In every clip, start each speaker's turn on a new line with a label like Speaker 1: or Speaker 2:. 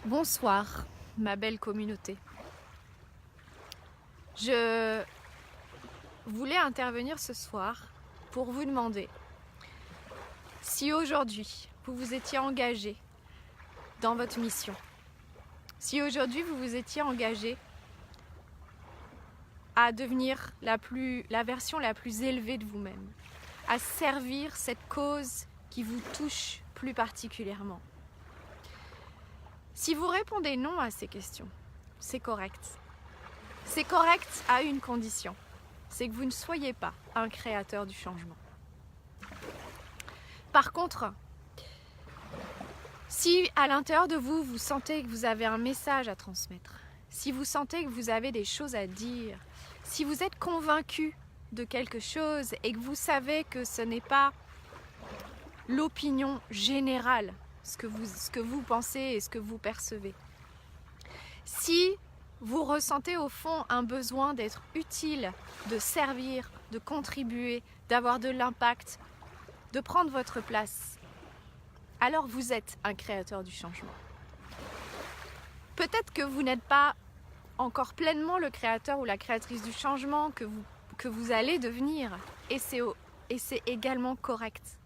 Speaker 1: Bonsoir, ma belle communauté. Je voulais intervenir ce soir pour vous demander si aujourd'hui vous vous étiez engagé dans votre mission, si aujourd'hui vous vous étiez engagé à devenir la version la plus élevée de vous-même, à servir cette cause qui vous touche plus particulièrement. Si vous répondez non à ces questions, c'est correct. C'est correct à une condition, c'est que vous ne soyez pas un créateur du changement. Par contre, si à l'intérieur de vous, vous sentez que vous avez un message à transmettre, si vous sentez que vous avez des choses à dire, si vous êtes convaincu de quelque chose et que vous savez que ce n'est pas l'opinion générale, ce que vous pensez et ce que vous percevez, si vous ressentez au fond un besoin d'être utile, de servir, de contribuer, d'avoir de l'impact, de prendre votre place, alors vous êtes un créateur du changement. Peut-être que vous n'êtes pas encore pleinement le créateur ou la créatrice du changement que vous allez devenir, et c'est également correct.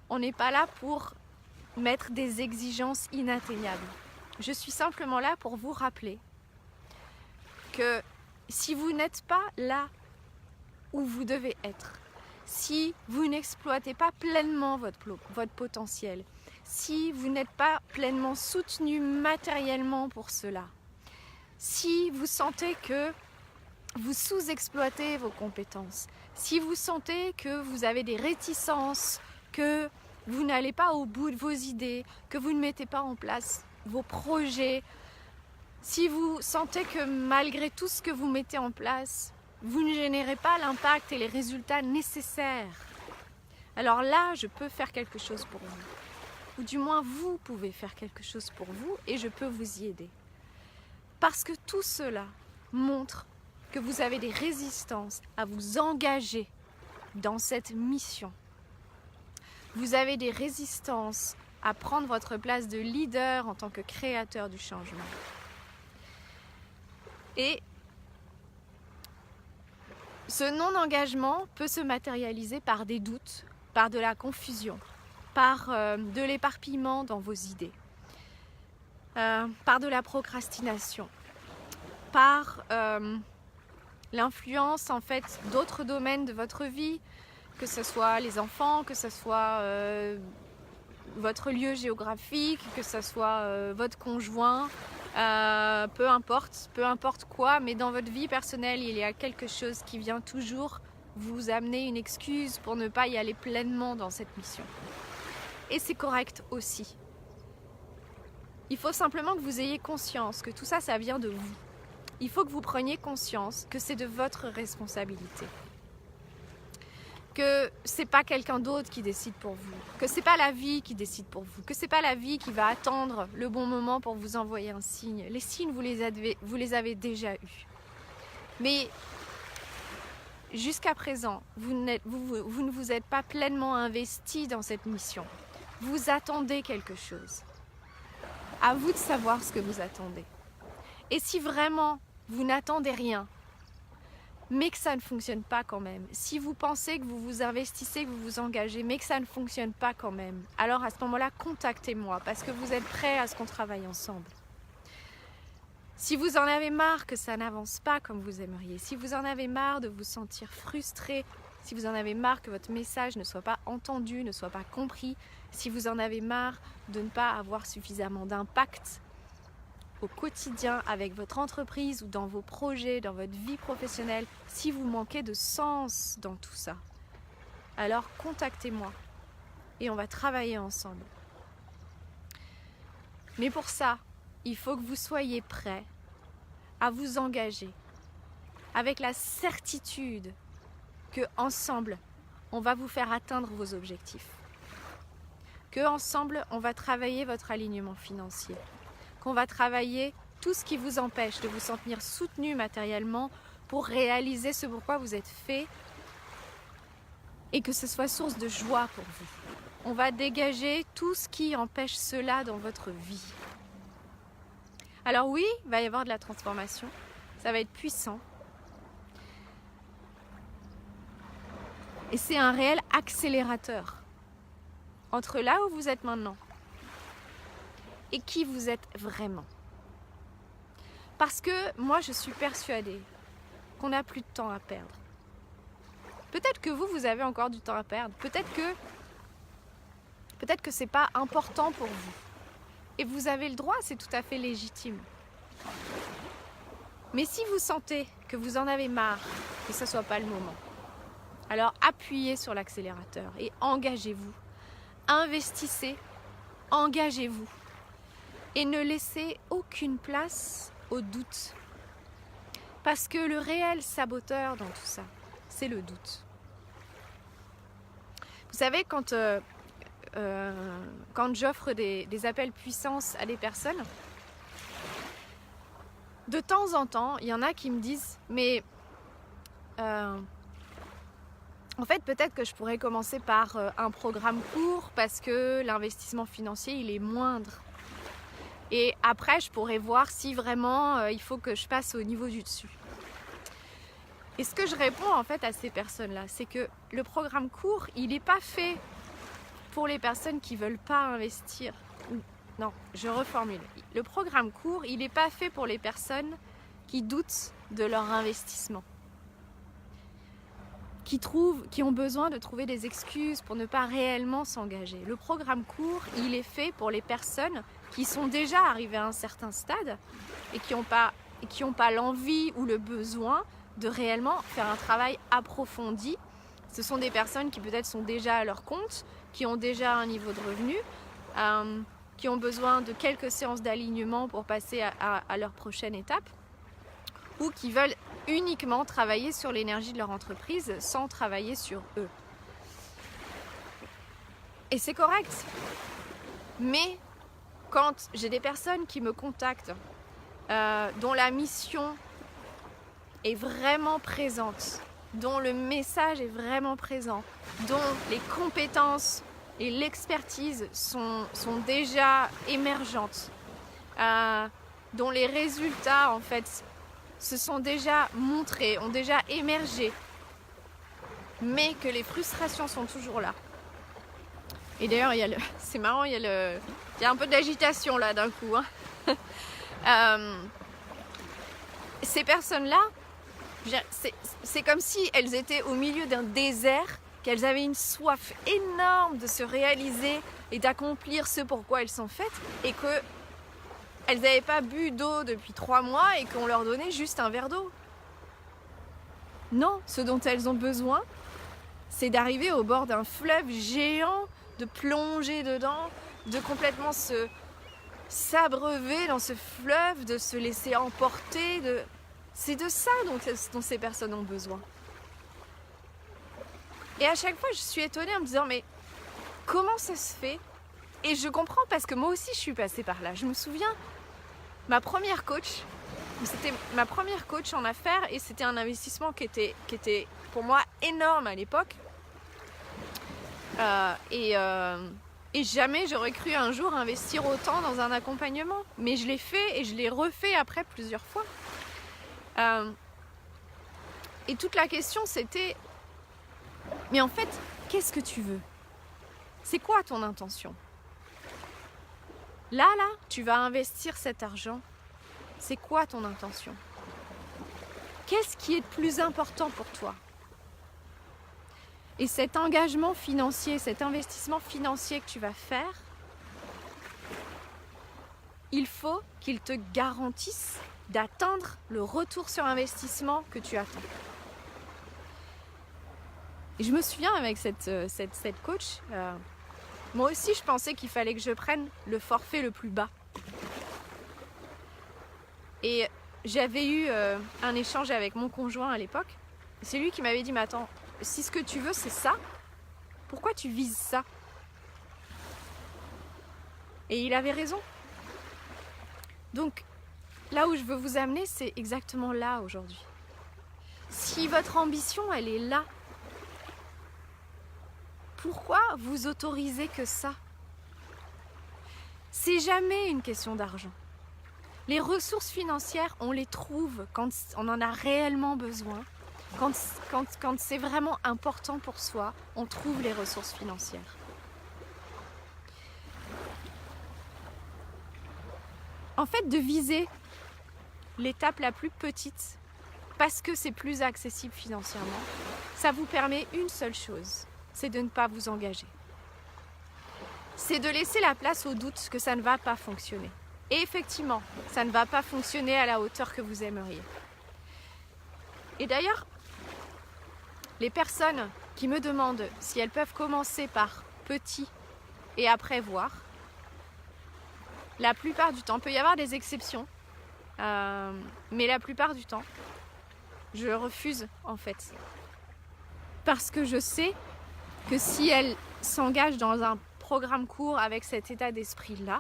Speaker 1: On n'est pas là pour mettre des exigences inatteignables. Je suis simplement là pour vous rappeler que si vous n'êtes pas là où vous devez être, si vous n'exploitez pas pleinement votre potentiel, si vous n'êtes pas pleinement soutenu matériellement pour cela, si vous sentez que vous sous-exploitez vos compétences, si vous sentez que vous avez des réticences, que vous n'allez pas au bout de vos idées, que vous ne mettez pas en place vos projets, si vous sentez que malgré tout ce que vous mettez en place, vous ne générez pas l'impact et les résultats nécessaires, alors là, je peux faire quelque chose pour vous. Ou du moins, vous pouvez faire quelque chose pour vous et je peux vous y aider. Parce que tout cela montre que vous avez des résistances à vous engager dans cette mission. Vous avez des résistances à prendre votre place de leader en tant que créateur du changement. Et ce non-engagement peut se matérialiser par des doutes, par de la confusion, par de l'éparpillement dans vos idées, par de la procrastination, par l'influence en fait d'autres domaines de votre vie, que ce soit les enfants, que ce soit votre lieu géographique, que ce soit votre conjoint, peu importe quoi, mais dans votre vie personnelle, il y a quelque chose qui vient toujours vous amener une excuse pour ne pas y aller pleinement dans cette mission. Et c'est correct aussi. Il faut simplement que vous ayez conscience que tout ça, ça vient de vous. Il faut que vous preniez conscience que c'est de votre responsabilité. Que c'est pas quelqu'un d'autre qui décide pour vous, que c'est pas la vie qui décide pour vous, que c'est pas la vie qui va attendre le bon moment pour vous envoyer un signe. Les signes, vous les avez déjà eus. Mais jusqu'à présent, vous ne vous êtes pas pleinement investi dans cette mission. Vous attendez quelque chose. À vous de savoir ce que vous attendez. Et si vraiment vous n'attendez rien, mais que ça ne fonctionne pas quand même, si vous pensez que vous vous investissez, que vous vous engagez, mais que ça ne fonctionne pas quand même, alors à ce moment-là, contactez-moi parce que vous êtes prêts à ce qu'on travaille ensemble. Si vous en avez marre que ça n'avance pas comme vous aimeriez, si vous en avez marre de vous sentir frustré, si vous en avez marre que votre message ne soit pas entendu, ne soit pas compris, si vous en avez marre de ne pas avoir suffisamment d'impact au quotidien avec votre entreprise ou dans vos projets, dans votre vie professionnelle, si vous manquez de sens dans tout ça, alors contactez-moi et on va travailler ensemble. Mais pour ça, il faut que vous soyez prêts à vous engager avec la certitude que ensemble, on va vous faire atteindre vos objectifs. Que ensemble, on va travailler votre alignement financier. Qu'on va travailler tout ce qui vous empêche de vous sentir soutenu matériellement pour réaliser ce pourquoi vous êtes fait et que ce soit source de joie pour vous. On va dégager tout ce qui empêche cela dans votre vie. Alors oui, il va y avoir de la transformation, ça va être puissant. Et c'est un réel accélérateur entre là où vous êtes maintenant et qui vous êtes vraiment. Parce que moi, je suis persuadée qu'on n'a plus de temps à perdre. Peut-être que vous avez encore du temps à perdre. Peut-être que c'est pas important pour vous. Et vous avez le droit, c'est tout à fait légitime. Mais si vous sentez que vous en avez marre, que ce ne soit pas le moment, alors appuyez sur l'accélérateur et engagez-vous. Investissez, engagez-vous. Et ne laissez aucune place au doute. Parce que le réel saboteur dans tout ça, c'est le doute. Vous savez, quand j'offre des appels puissance à des personnes, de temps en temps, il y en a qui me disent « Mais en fait, peut-être que je pourrais commencer par un programme court parce que l'investissement financier, il est moindre. Et après, je pourrais voir si vraiment il faut que je passe au niveau du dessus. » Et ce que je réponds en fait à ces personnes-là, c'est que le programme court, il n'est pas fait pour les personnes qui ne veulent pas investir. Non, je reformule. Le programme court, il n'est pas fait pour les personnes qui doutent de leur investissement. Qui ont besoin de trouver des excuses pour ne pas réellement s'engager. Le programme court, il est fait pour les personnes qui sont déjà arrivées à un certain stade et qui n'ont pas l'envie ou le besoin de réellement faire un travail approfondi. Ce sont des personnes qui peut-être sont déjà à leur compte, qui ont déjà un niveau de revenu, qui ont besoin de quelques séances d'alignement pour passer à leur prochaine étape, ou qui veulent uniquement travailler sur l'énergie de leur entreprise sans travailler sur eux. Et c'est correct. Mais quand j'ai des personnes qui me contactent, dont la mission est vraiment présente, dont le message est vraiment présent, dont les compétences et l'expertise sont déjà émergentes, dont les résultats en fait se sont déjà montrés, ont déjà émergé, mais que les frustrations sont toujours là. Et d'ailleurs, c'est marrant, il y a un peu d'agitation là d'un coup. Ces personnes-là, c'est comme si elles étaient au milieu d'un désert, qu'elles avaient une soif énorme de se réaliser et d'accomplir ce pourquoi elles sont faites, et qu'elles n'avaient pas bu d'eau depuis 3 mois et qu'on leur donnait juste un verre d'eau. Non, ce dont elles ont besoin, c'est d'arriver au bord d'un fleuve géant, de plonger dedans, de complètement s'abreuver dans ce fleuve, de se laisser emporter. C'est de ça dont ces personnes ont besoin. Et à chaque fois, je suis étonnée en me disant, mais comment ça se fait? Et je comprends parce que moi aussi, je suis passée par là. Je me souviens, ma première coach, c'était ma première coach en affaires et c'était un investissement qui était pour moi énorme à l'époque. Et jamais j'aurais cru un jour investir autant dans un accompagnement. Mais je l'ai fait et je l'ai refait après plusieurs fois. Et toute la question c'était, mais en fait, qu'est-ce que tu veux? C'est quoi ton intention? Là, tu vas investir cet argent. C'est quoi ton intention? Qu'est-ce qui est le plus important pour toi? Et cet engagement financier, cet investissement financier que tu vas faire, il faut qu'il te garantisse d'atteindre le retour sur investissement que tu attends. Et je me souviens avec cette coach, moi aussi je pensais qu'il fallait que je prenne le forfait le plus bas. Et j'avais eu un échange avec mon conjoint à l'époque. C'est lui qui m'avait dit, mais attends, si ce que tu veux c'est ça, pourquoi tu vises ça? Et il avait raison. Donc là où je veux vous amener, c'est exactement là aujourd'hui. Si votre ambition elle est là, pourquoi vous autorisez que ça? C'est jamais une question d'argent. Les ressources financières, on les trouve quand on en a réellement besoin. Quand c'est vraiment important pour soi, on trouve les ressources financières. En fait, de viser l'étape la plus petite, parce que c'est plus accessible financièrement, ça vous permet une seule chose, c'est de ne pas vous engager. C'est de laisser la place au doute que ça ne va pas fonctionner. Et effectivement, ça ne va pas fonctionner à la hauteur que vous aimeriez. Et d'ailleurs, les personnes qui me demandent si elles peuvent commencer par petit et après voir, la plupart du temps, il peut y avoir des exceptions, mais la plupart du temps, je refuse en fait. Parce que je sais que si elles s'engagent dans un programme court avec cet état d'esprit-là,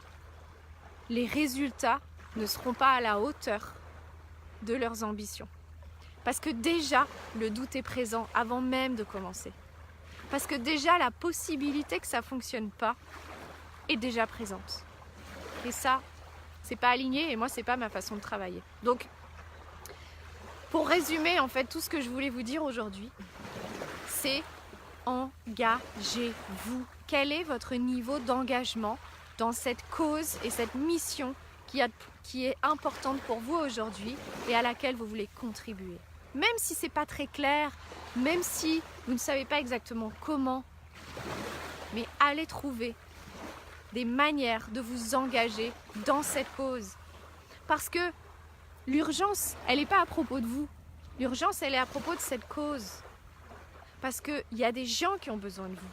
Speaker 1: les résultats ne seront pas à la hauteur de leurs ambitions. Parce que déjà, le doute est présent avant même de commencer. Parce que déjà, la possibilité que ça ne fonctionne pas est déjà présente. Et ça, c'est pas aligné et moi, c'est pas ma façon de travailler. Donc, pour résumer, en fait, tout ce que je voulais vous dire aujourd'hui, c'est engagez-vous. Quel est votre niveau d'engagement dans cette cause et cette mission qui est importante pour vous aujourd'hui et à laquelle vous voulez contribuer? Même si c'est pas très clair, même si vous ne savez pas exactement comment, mais allez trouver des manières de vous engager dans cette cause. Parce que l'urgence, elle n'est pas à propos de vous. L'urgence, elle est à propos de cette cause. Parce qu'il y a des gens qui ont besoin de vous.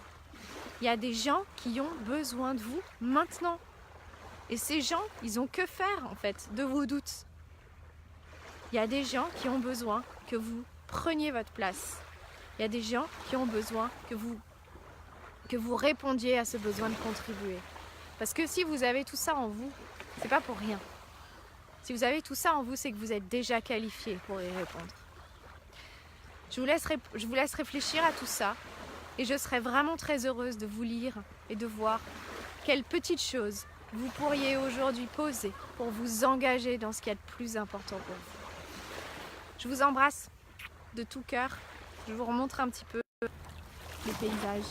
Speaker 1: Il y a des gens qui ont besoin de vous maintenant. Et ces gens, ils ont que faire en fait de vos doutes. Il y a des gens qui ont besoin que vous preniez votre place. Il y a des gens qui ont besoin que vous répondiez à ce besoin de contribuer. Parce que si vous avez tout ça en vous, c'est pas pour rien. Si vous avez tout ça en vous, c'est que vous êtes déjà qualifié pour y répondre. Je vous laisse réfléchir à tout ça et je serais vraiment très heureuse de vous lire et de voir quelles petites choses vous pourriez aujourd'hui poser pour vous engager dans ce qui est le plus important pour vous. Je vous embrasse de tout cœur. Je vous remontre un petit peu les paysages.